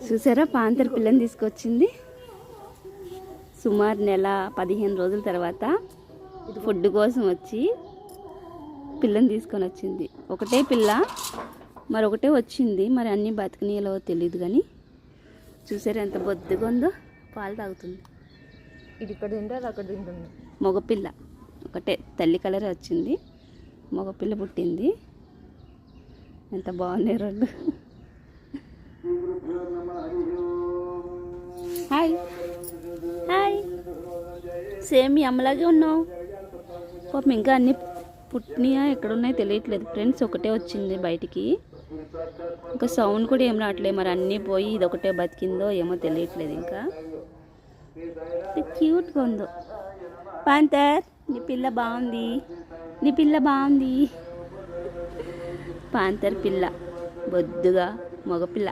చూసారా పాంతర్ పిల్లని తీసుకొచ్చింది. సుమారు నెల 15 రోజుల తర్వాత ఫుడ్ కోసం వచ్చి పిల్లని తీసుకొని వచ్చింది. ఒకటే పిల్ల, మరొకటే వచ్చింది. మరి అన్నీ బతికినాయలో తెలియదు కానీ చూసారా ఎంత బొద్దుగా ఉందో. పాలు తాగుతుంది. ఇది ఇక్కడ తింటే అక్కడ తింటుంది. మగపిల్ల ఒకటే, తల్లి కలరే వచ్చింది. మగపిల్ల పుట్టింది. ఎంత బాగున్నాయి రెండు. హాయ్ హాయ్, సేమ్ మీ అమ్మలాగే ఉన్నావు. పాపం ఇంకా అన్నీ పుట్టినాయా ఎక్కడున్నాయో తెలియట్లేదు ఫ్రెండ్స్. ఒకటే వచ్చింది బయటికి. ఇంకా సౌండ్ కూడా ఏం రావట్లేదు. మరి అన్నీ పోయి ఇది ఒకటే బతికిందో ఏమో తెలియట్లేదు. ఇంకా క్యూట్గా ఉందో. పాంతర్ నీ పిల్ల బాగుంది, నీ పిల్ల బాగుంది. పాంతర్ పిల్ల బొద్దుగా మగపిల్ల.